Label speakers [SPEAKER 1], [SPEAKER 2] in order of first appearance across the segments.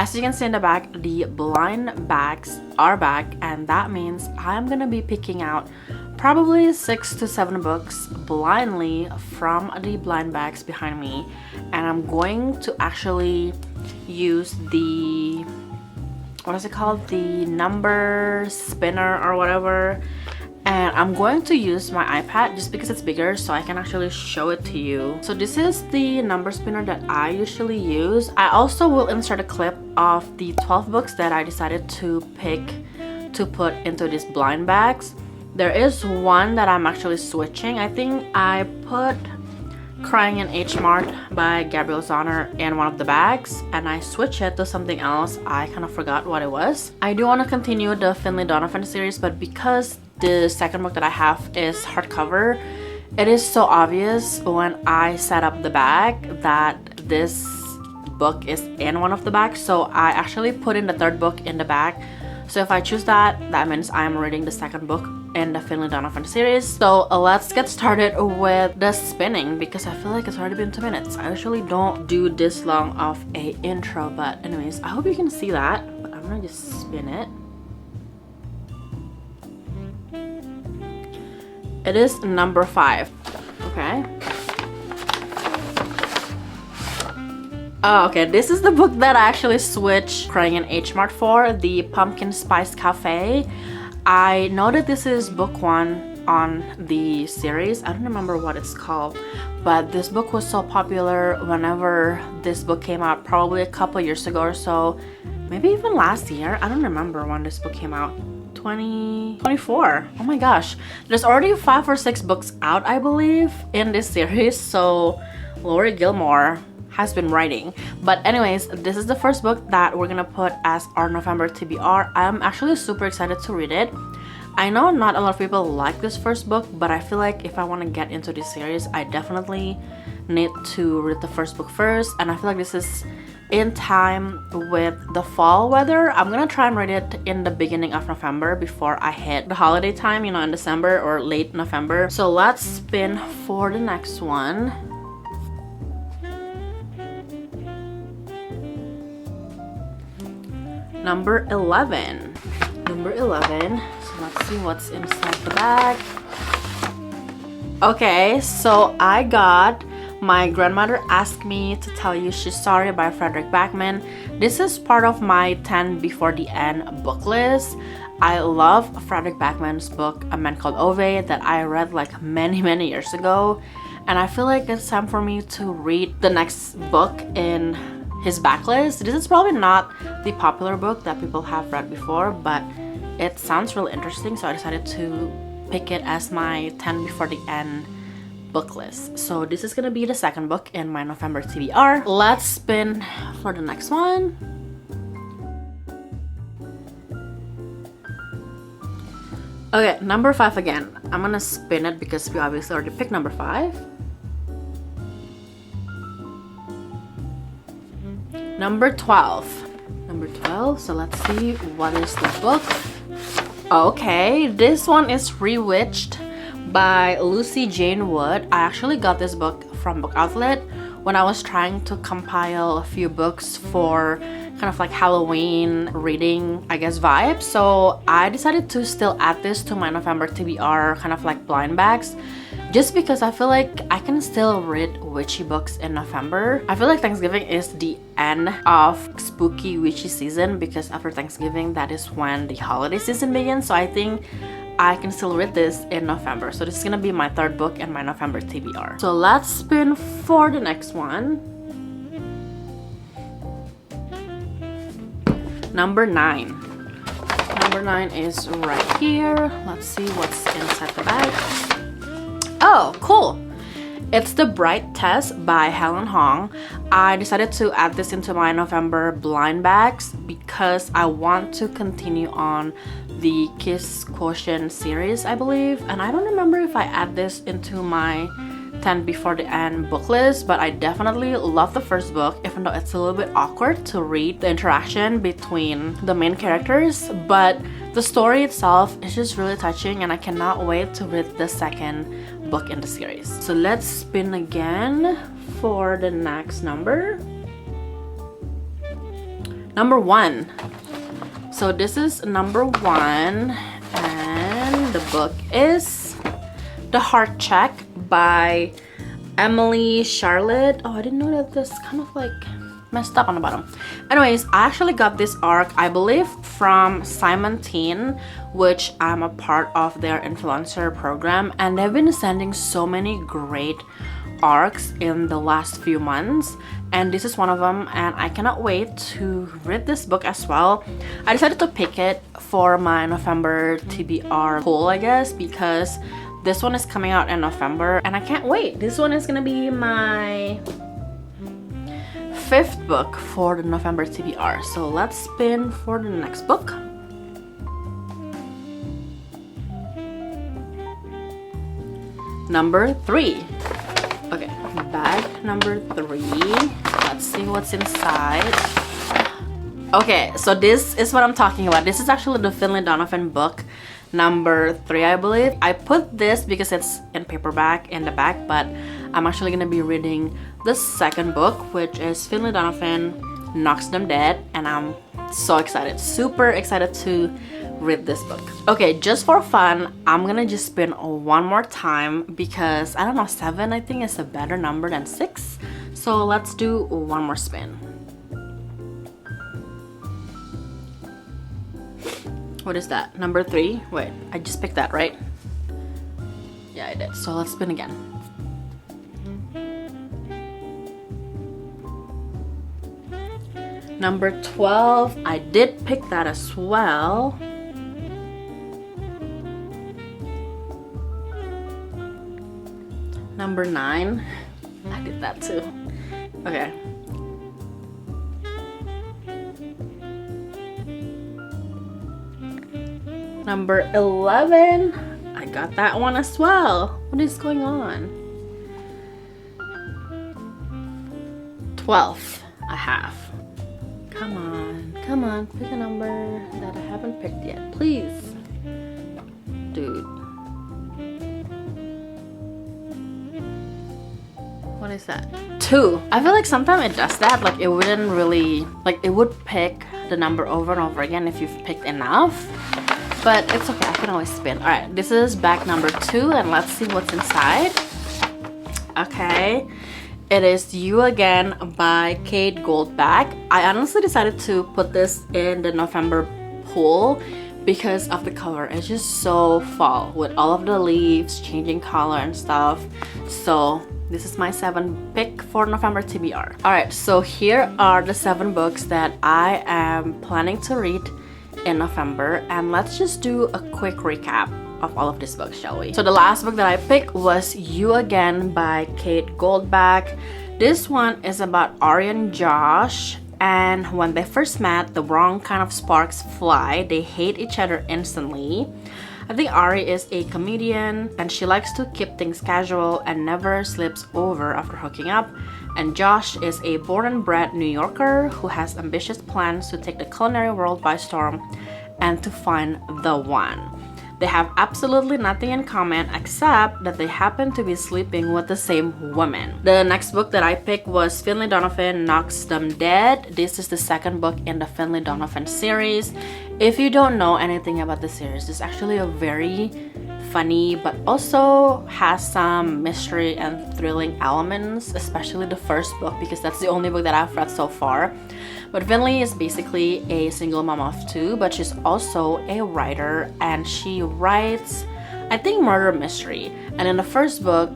[SPEAKER 1] As you can see in the back, the blind bags are back, and that means I'm gonna be picking out probably 6 to 7 books blindly from the blind bags behind me, and I'm going to actually use the, what is it called, the number spinner or whatever, and I'm going to use my iPad just because it's bigger so I can actually show it to you. So this is the number spinner that I usually use. I also will insert a clip of the 12 books that I decided to pick to put into these blind bags. There is one that I'm actually switching. I think I put Crying in H Mart by Gabrielle Zahner in one of the bags, and I switched it to something else. I kind of forgot what it was. I do want to continue the Finley Donovan series, but because the second book that I have is hardcover, it is so obvious when I set up the bag that this book is in one of the bags. So I actually put in the third book in the bag. So if I choose that, that means I'm reading the second book in the Finley Donovan series. So let's get started with the spinning because I feel like it's already been 2 minutes. I usually don't do this long of a intro, but anyways, I hope you can see that. But I'm gonna just spin it. It is number 5. Okay. Oh, okay, this is the book that I actually switched Crying in H Mart for, the Pumpkin Spice Cafe. I know that this is book 1 on the series. I don't remember what it's called, but this book was so popular whenever this book came out, probably a couple years ago or so, maybe even last year. I don't remember when this book came out. 2024. Oh my gosh, there's already 5 or 6 books out, I believe, in this series. So Lori Gilmore has been writing. But anyways, this is the first book that we're gonna put as our November TBR. I'm actually super excited to read it. I know not a lot of people like this first book, but I feel like if I want to get into this series, I definitely need to read the first book first, and I feel like this is in time with the fall weather. I'm gonna try and read it in the beginning of November before I hit the holiday time, you know, in December or late November. So let's spin for the next one. Number 11. Number 11. So let's see what's inside the bag. Okay, so I got My Grandmother Asked Me to Tell You She's Sorry by Frederick Backman. This is part of my 10 Before the End book list. I love Frederick Backman's book, A Man Called Ove, that I read like many years ago. And I feel like it's time for me to read the next book in his backlist. This is probably not the popular book that people have read before, but it sounds really interesting, so I decided to pick it as my 10 Before the End book list. So this is gonna be the second book in my November TBR. Let's spin for the next one. Okay, number 5 again. I'm gonna spin it because we obviously already picked number 5. Number 12. Number 12, so let's see what is the book. Okay, this one is Rewitched by Lucy Jane Wood. I actually got this book from Book Outlet when I was trying to compile a few books for kind of like Halloween reading, I guess, vibe. So I decided to still add this to my November TBR kind of like blind bags, just because I feel like I can still read witchy books in November. I feel like Thanksgiving is the end of spooky witchy season, because after Thanksgiving, that is when the holiday season begins. So I think I can still read this in November. So this is gonna be my third book in my November TBR. So let's spin for the next one. Number 9. Number 9 is right here. Let's see what's inside the bag. Oh, cool. It's The Bright Test by Helen Hong. I decided to add this into my November blind bags because I want to continue on the Kiss Quotient series, I believe. And I don't remember if I add this into my 10 Before the End book list, but I definitely love the first book, even though it's a little bit awkward to read the interaction between the main characters. But the story itself is just really touching, and I cannot wait to read the second book in the series. So let's spin again for the next number. Number 1. So this is number 1, and the book is The Heart Check by Emily Charlotte. Oh, I didn't know that this kind of like messed up on the bottom. Anyways, I actually got this arc, I believe, from Simon Teen, which I'm a part of their influencer program, and they've been sending so many great arcs in the last few months, and this is one of them, and I cannot wait to read this book as well. I decided to pick it for my November TBR poll, I guess, because this one is coming out in November and I can't wait. This one is gonna be my 5th book for the November TBR. So let's spin for the next book. Number 3. Okay, bag number 3. Let's see what's inside. Okay, so this is what I'm talking about. This is actually the Finlay Donovan book number 3, I believe. I put this because it's in paperback in the back, but I'm actually gonna be reading the second book, which is Finlay Donovan Knocks Them Dead, and I'm so excited, super excited to read this book. Okay, just for fun, I'm gonna just spin one more time because I don't know, 7 I think is a better number than 6. So let's do one more spin. What is that? Number 3? Wait, I just picked that, right? Yeah, I did. So let's spin again. Number 12. I did pick that as well. Number 9. I did that too. Okay. Number 11. I got that one as well. What is going on? 12. I have. Come on, pick a number that I haven't picked yet, please. Dude. What is that? 2. I feel like sometimes it does that. Like it wouldn't really, like it would pick the number over and over again if you've picked enough. But it's okay, I can always spin. Alright, this is bag number 2, and let's see what's inside. Okay. It is You Again by Kate Goldbach. I honestly decided to put this in the November pool because of the cover. It's just so fall with all of the leaves changing color and stuff. So this is my 7th pick for November TBR. Alright, so here are the 7 books that I am planning to read in November, and let's just do a quick recap of all of these books, shall we? So the last book that I picked was You Again by Kate Goldbach. This one is about Ari and Josh, and when they first met, the wrong kind of sparks fly. They hate each other instantly. I think Ari is a comedian and she likes to keep things casual and never slips over after hooking up. And Josh is a born and bred New Yorker who has ambitious plans to take the culinary world by storm and to find the one. They have absolutely nothing in common except that they happen to be sleeping with the same woman. The next book that I picked was Finlay Donovan Knocks Them Dead. This is the 2nd book in the Finlay Donovan series. If you don't know anything about the series, it's actually a very funny but also has some mystery and thrilling elements, especially the first book because that's the only book that I've read so far. But Finlay is basically a single mom of 2, but she's also a writer, and she writes, I think, murder mystery. And in the first book,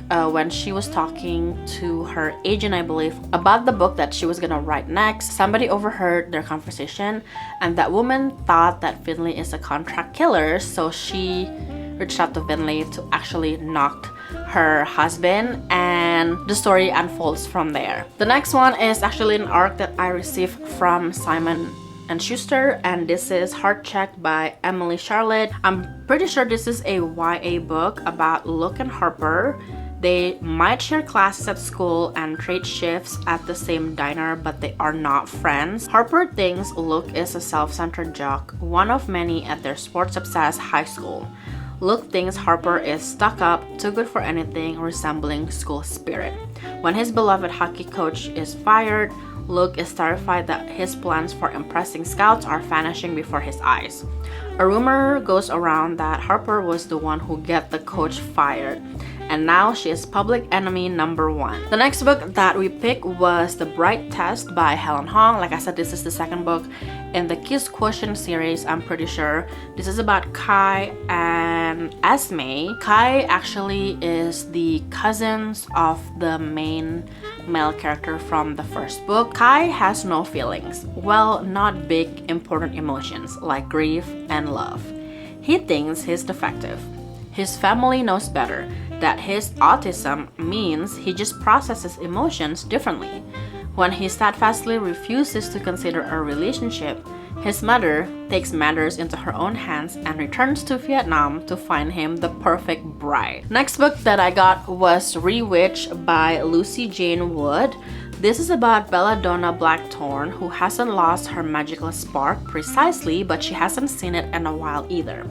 [SPEAKER 1] when she was talking to her agent, I believe, about the book that she was gonna write next, somebody overheard their conversation, and that woman thought that Finlay is a contract killer, so she reached out to Finlay to actually knock her husband, and the story unfolds from there. The next one is actually an arc that I received from Simon & Schuster, and this is Heart Check by Emily Charlotte. I'm pretty sure this is a YA book about Luke and Harper. They might share classes at school and trade shifts at the same diner, but they are not friends. Harper thinks Luke is a self-centered jock, one of many at their sports-obsessed high school. Luke thinks Harper is stuck up, too good for anything, resembling school spirit. When his beloved hockey coach is fired, Luke is terrified that his plans for impressing scouts are vanishing before his eyes. A rumor goes around that Harper was the one who got the coach fired, and now she is public enemy number 1. The next book that we picked was The Bright Test by Helen Hong. Like I said, this is the second book in the Kiss Quotient series, I'm pretty sure. This is about Kai and Esme. Kai actually is the cousins of the main male character from the first book. Kai has no feelings. Well, not big, important emotions like grief and love. He thinks he's defective. His family knows better, that his autism means he just processes emotions differently. When he steadfastly refuses to consider a relationship, his mother takes matters into her own hands and returns to Vietnam to find him the perfect bride. Next book that I got was Rewitch by Lucy Jane Wood. This is about Belladonna Blackthorn, who hasn't lost her magical spark precisely, but she hasn't seen it in a while either.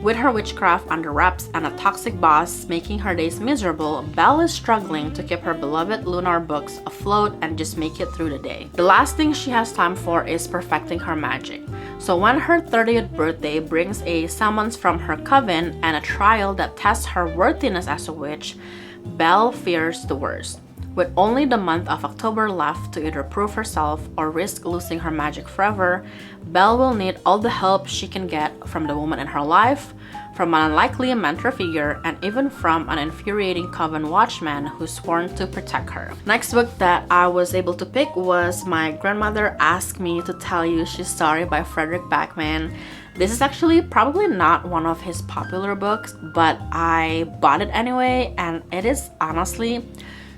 [SPEAKER 1] With her witchcraft under wraps and a toxic boss making her days miserable, Belle is struggling to keep her beloved lunar books afloat and just make it through the day. The last thing she has time for is perfecting her magic. So when her 30th birthday brings a summons from her coven and a trial that tests her worthiness as a witch, Belle fears the worst. With only the month of October left to either prove herself or risk losing her magic forever, Belle will need all the help she can get from the woman in her life, from an unlikely mentor figure, and even from an infuriating coven watchman who's sworn to protect her. Next book that I was able to pick was My Grandmother Asked Me to Tell You She's Sorry by Frederick Backman. This is actually probably not one of his popular books, but I bought it anyway, and it is honestly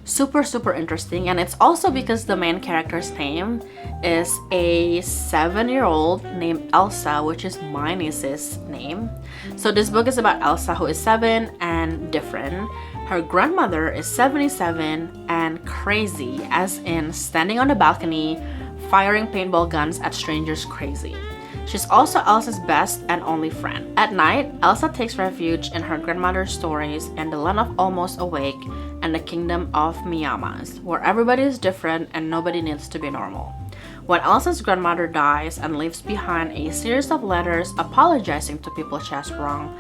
[SPEAKER 1] super interesting. And it's also because the main character's name is a 7-year-old named Elsa, which is my niece's name. So this book is about Elsa, who is 7 and different. Her grandmother is 77 and crazy, as in standing on the balcony firing paintball guns at strangers crazy. She's also Elsa's best and only friend. At night, Elsa takes refuge in her grandmother's stories in the land of Almost Awake and the kingdom of Miyamas, where everybody is different and nobody needs to be normal. When Elsa's grandmother dies and leaves behind a series of letters apologizing to people she has wronged,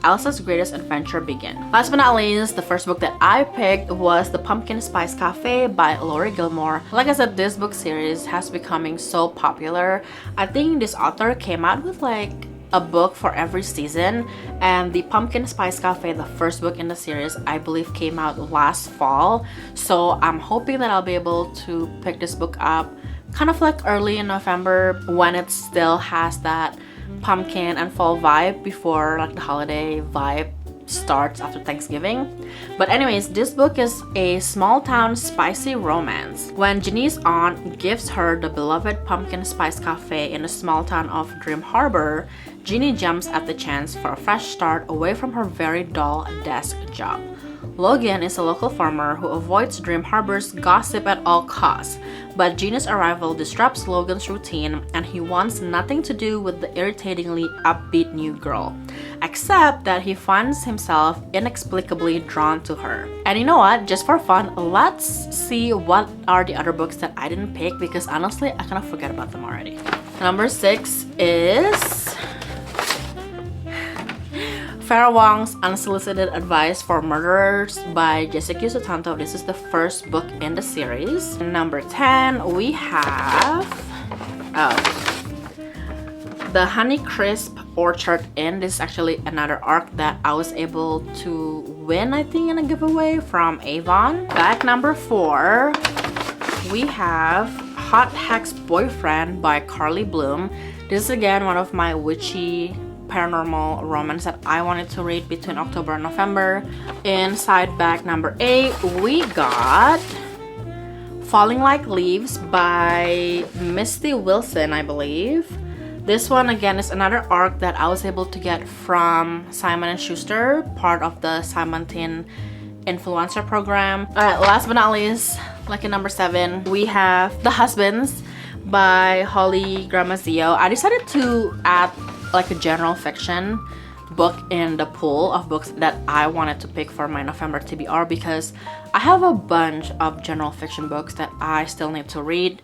[SPEAKER 1] Elsa's greatest adventure begins. Last but not least, the first book that I picked was The Pumpkin Spice Cafe by Lori Gilmore. Like I said, this book series has becoming so popular. I think this author came out with like a book for every season, and The Pumpkin Spice Cafe, the first book in the series, I believe came out last fall. So I'm hoping that I'll be able to pick this book up kind of like early in November when it still has that pumpkin and fall vibe before like the holiday vibe starts after Thanksgiving. But anyways, this book is a small town spicy romance. When Jeannie's aunt gives her the beloved Pumpkin Spice Cafe in the small town of Dream Harbor, Jeannie jumps at the chance for a fresh start away from her very dull desk job. Logan is a local farmer who avoids Dream Harbor's gossip at all costs, but Jeannie's arrival disrupts Logan's routine and he wants nothing to do with the irritatingly upbeat new girl, except that he finds himself inexplicably drawn to her. And you know what, just for fun, let's see what are the other books that I didn't pick, because honestly I kind of forget about them already. Number 6 is Farah Wong's Unsolicited Advice for Murderers by Jessica Sutanto. This is the first book in the series. Number 10, we have The Honeycrisp Orchard Inn. This is actually another arc that I was able to win, I think, in a giveaway from Avon. Back number 4, we have Hot Hex Boyfriend by Carly Bloom. This is again one of my witchy paranormal romance that I wanted to read between October and November. Inside back number 8, we got Falling Like Leaves by Misty Wilson, I believe. This one again is another arc that I was able to get from Simon & Schuster, part of the Simontin influencer program. Alright, last but not least, like in number 7, we have The Husbands by Holly Gramazio. I decided to add like a general fiction book in the pool of books that I wanted to pick for my November TBR, because I have a bunch of general fiction books that I still need to read.